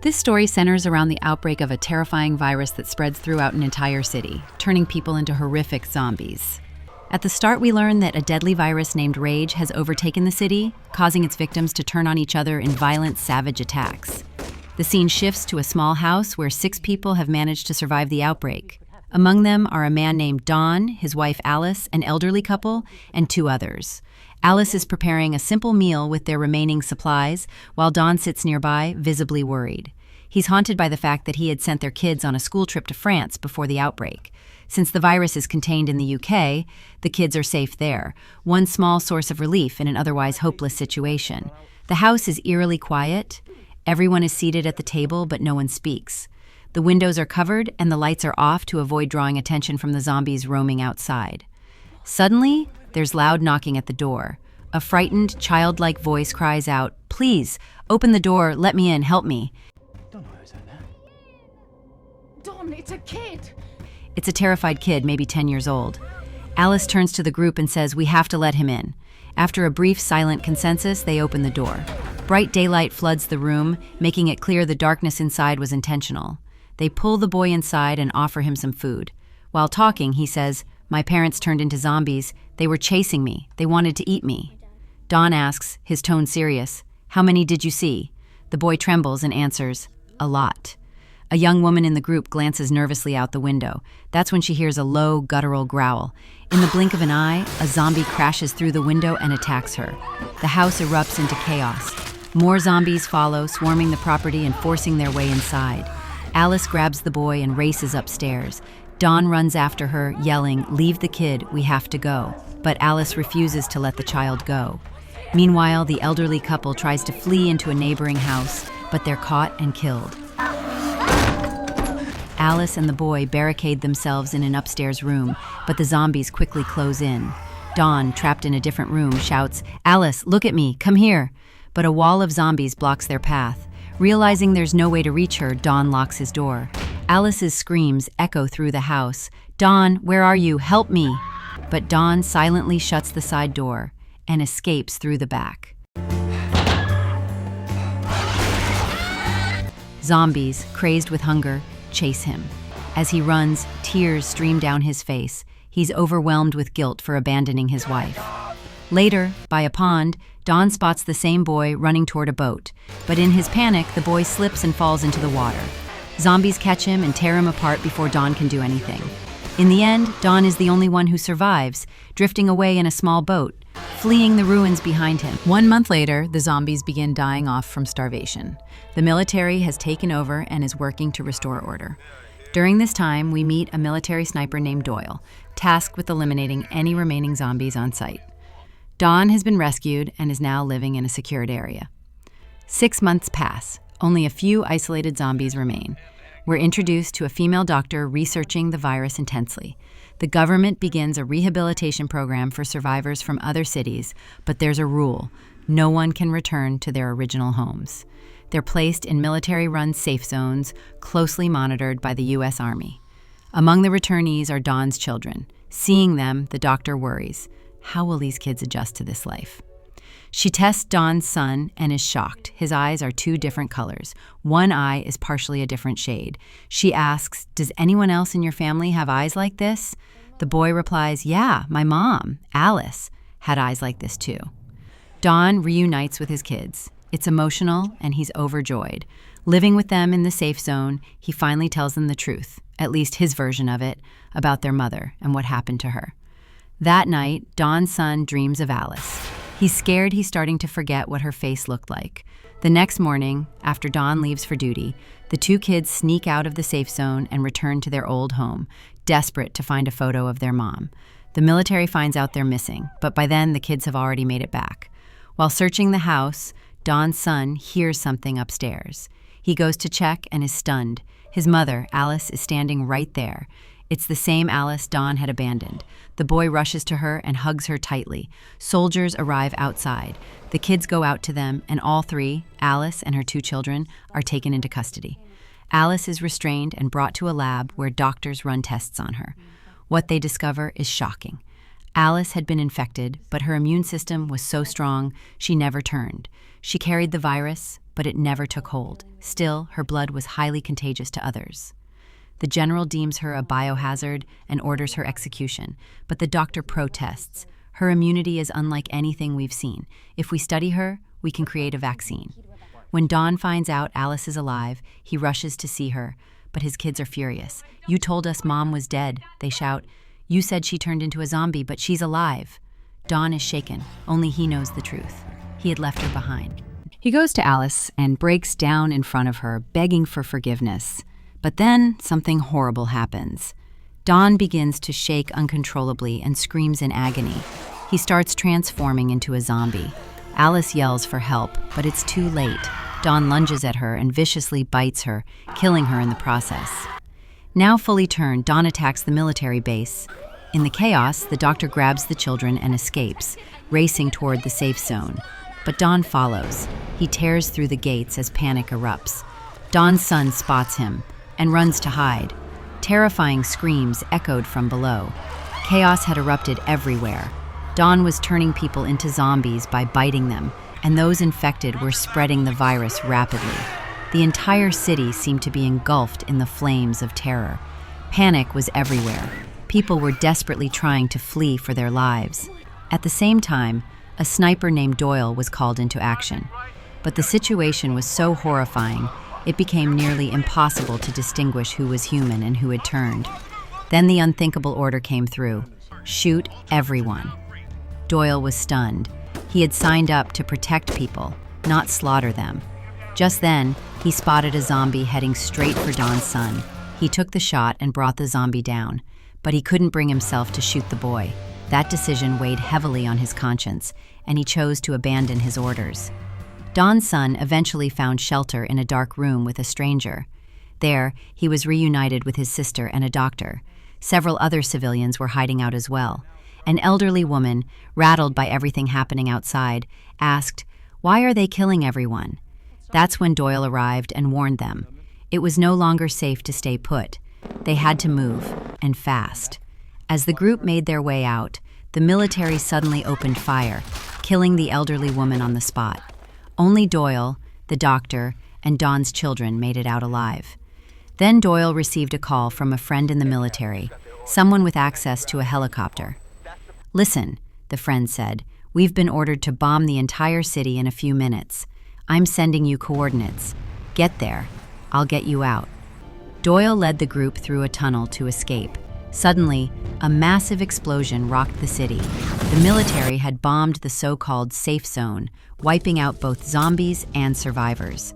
This story centers around the outbreak of a terrifying virus that spreads throughout an entire city, turning people into horrific zombies. At the start, we learn that a deadly virus named Rage has overtaken the city, causing its victims to turn on each other in violent, savage attacks. The scene shifts to a small house where 6 people have managed to survive the outbreak. Among them are a man named Don, his wife Alice, an elderly couple, and 2 others. Alice is preparing a simple meal with their remaining supplies, while Don sits nearby, visibly worried. He's haunted by the fact that he had sent their kids on a school trip to France before the outbreak. Since the virus is contained in the UK, the kids are safe there, one small source of relief in an otherwise hopeless situation. The house is eerily quiet. Everyone is seated at the table, but no one speaks. The windows are covered and the lights are off to avoid drawing attention from the zombies roaming outside. Suddenly, there's loud knocking at the door. A frightened, childlike voice cries out, "Please, open the door, let me in, help me." Don, it's a kid! It's a terrified kid, maybe 10 years old. Alice turns to the group and says, "We have to let him in." After a brief, silent consensus, they open the door. Bright daylight floods the room, making it clear the darkness inside was intentional. They pull the boy inside and offer him some food. While talking, he says, "My parents turned into zombies. They were chasing me. They wanted to eat me." Don asks, his tone serious, "How many did you see?" The boy trembles and answers, "A lot." A young woman in the group glances nervously out the window. That's when she hears a low, guttural growl. In the blink of an eye, a zombie crashes through the window and attacks her. The house erupts into chaos. More zombies follow, swarming the property and forcing their way inside. Alice grabs the boy and races upstairs. Don runs after her, yelling, "Leave the kid, we have to go." But Alice refuses to let the child go. Meanwhile, the elderly couple tries to flee into a neighboring house, but they're caught and killed. Alice and the boy barricade themselves in an upstairs room, but the zombies quickly close in. Dawn, trapped in a different room, shouts, "Alice, look at me, come here." But a wall of zombies blocks their path. Realizing there's no way to reach her, Dawn locks his door. Alice's screams echo through the house. "Dawn, where are you? Help me!" But Dawn silently shuts the side door and escapes through the back. Zombies, crazed with hunger, chase him. As he runs, tears stream down his face. He's overwhelmed with guilt for abandoning his wife. Later, by a pond, Don spots the same boy running toward a boat. But in his panic, the boy slips and falls into the water. Zombies catch him and tear him apart before Don can do anything. In the end, Don is the only one who survives, drifting away in a small boat, fleeing the ruins behind him. 1 month later, the zombies begin dying off from starvation. The military has taken over and is working to restore order. During this time, we meet a military sniper named Doyle, tasked with eliminating any remaining zombies on site. Dawn has been rescued and is now living in a secured area. 6 months pass. Only a few isolated zombies remain. We're introduced to a female doctor researching the virus intensely. The government begins a rehabilitation program for survivors from other cities, but there's a rule: no one can return to their original homes. They're placed in military-run safe zones, closely monitored by the U.S. Army. Among the returnees are Dawn's children. Seeing them, the doctor worries. How will these kids adjust to this life? She tests Dawn's son and is shocked. His eyes are 2 different colors. One eye is partially a different shade. She asks, "Does anyone else in your family have eyes like this?" The boy replies, "Yeah, my mom, Alice, had eyes like this too." Dawn reunites with his kids. It's emotional and he's overjoyed. Living with them in the safe zone, he finally tells them the truth, at least his version of it, about their mother and what happened to her. That night, Dawn's son dreams of Alice. He's scared he's starting to forget what her face looked like. The next morning, after Dawn leaves for duty, the 2 kids sneak out of the safe zone and return to their old home, desperate to find a photo of their mom. The military finds out they're missing, but by then the kids have already made it back. While searching the house, Dawn's son hears something upstairs. He goes to check and is stunned. His mother, Alice, is standing right there. It's the same Alice Dawn had abandoned. The boy rushes to her and hugs her tightly. Soldiers arrive outside. The kids go out to them, and all 3, Alice and her 2 children, are taken into custody. Alice is restrained and brought to a lab where doctors run tests on her. What they discover is shocking. Alice had been infected, but her immune system was so strong she never turned. She carried the virus, but it never took hold. Still, her blood was highly contagious to others. The general deems her a biohazard and orders her execution, but the doctor protests. Her immunity is unlike anything we've seen. If we study her, we can create a vaccine. When Don finds out Alice is alive, he rushes to see her, but his kids are furious. "You told us Mom was dead," they shout. "You said she turned into a zombie, but she's alive." Don is shaken. Only he knows the truth. He had left her behind. He goes to Alice and breaks down in front of her, begging for forgiveness. But then something horrible happens. Don begins to shake uncontrollably and screams in agony. He starts transforming into a zombie. Alice yells for help, but it's too late. Don lunges at her and viciously bites her, killing her in the process. Now fully turned, Don attacks the military base. In the chaos, the doctor grabs the children and escapes, racing toward the safe zone. But Don follows. He tears through the gates as panic erupts. Don's son spots him and runs to hide. Terrifying screams echoed from below. Chaos had erupted everywhere. Don was turning people into zombies by biting them, and those infected were spreading the virus rapidly. The entire city seemed to be engulfed in the flames of terror. Panic was everywhere. People were desperately trying to flee for their lives. At the same time, a sniper named Doyle was called into action. But the situation was so horrifying, it became nearly impossible to distinguish who was human and who had turned. Then the unthinkable order came through: shoot everyone. Doyle was stunned. He had signed up to protect people, not slaughter them. Just then, he spotted a zombie heading straight for Don's son. He took the shot and brought the zombie down, but he couldn't bring himself to shoot the boy. That decision weighed heavily on his conscience, and he chose to abandon his orders. Don's son eventually found shelter in a dark room with a stranger. There, he was reunited with his sister and a doctor. Several other civilians were hiding out as well. An elderly woman, rattled by everything happening outside, asked, "Why are they killing everyone?" That's when Doyle arrived and warned them. It was no longer safe to stay put. They had to move, and fast. As the group made their way out, the military suddenly opened fire, killing the elderly woman on the spot. Only Doyle, the doctor, and Don's children made it out alive. Then Doyle received a call from a friend in the military, someone with access to a helicopter. "Listen," the friend said, "we've been ordered to bomb the entire city in a few minutes. I'm sending you coordinates. Get there. I'll get you out." Doyle led the group through a tunnel to escape. Suddenly, a massive explosion rocked the city. The military had bombed the so-called safe zone, wiping out both zombies and survivors.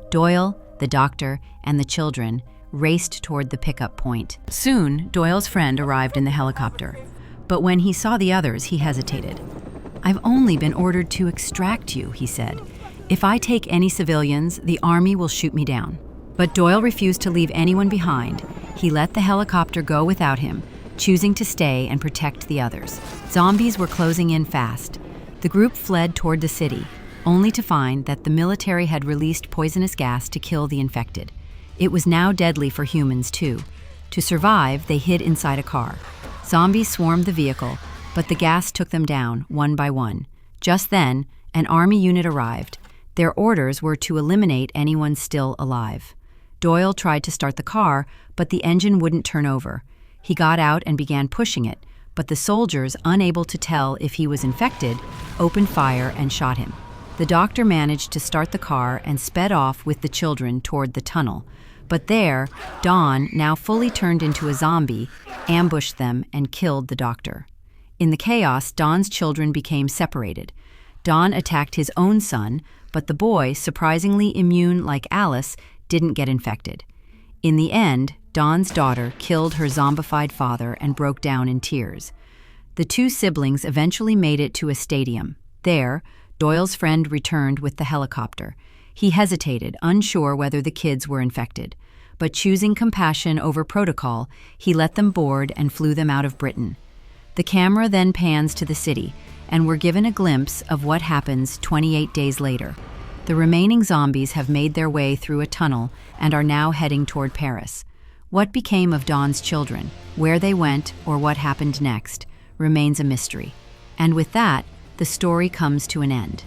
Doyle, the doctor, and the children raced toward the pickup point. Soon, Doyle's friend arrived in the helicopter. But when he saw the others, he hesitated. "I've only been ordered to extract you," he said. "If I take any civilians, the army will shoot me down." But Doyle refused to leave anyone behind. He let the helicopter go without him, choosing to stay and protect the others. Zombies were closing in fast. The group fled toward the city, only to find that the military had released poisonous gas to kill the infected. It was now deadly for humans, too. To survive, they hid inside a car. Zombies swarmed the vehicle, but the gas took them down, one by one. Just then, an army unit arrived. Their orders were to eliminate anyone still alive. Doyle tried to start the car, but the engine wouldn't turn over. He got out and began pushing it, but the soldiers, unable to tell if he was infected, opened fire and shot him. The doctor managed to start the car and sped off with the children toward the tunnel. But there, Don, now fully turned into a zombie, ambushed them and killed the doctor. In the chaos, Don's children became separated. Don attacked his own son, but the boy, surprisingly immune like Alice, didn't get infected. In the end, Don's daughter killed her zombified father and broke down in tears. The two siblings eventually made it to a stadium. There, Doyle's friend returned with the helicopter. He hesitated, unsure whether the kids were infected. But choosing compassion over protocol, he let them board and flew them out of Britain. The camera then pans to the city, and we're given a glimpse of what happens 28 days later. The remaining zombies have made their way through a tunnel and are now heading toward Paris. What became of Don's children, where they went, or what happened next, remains a mystery. And with that, the story comes to an end.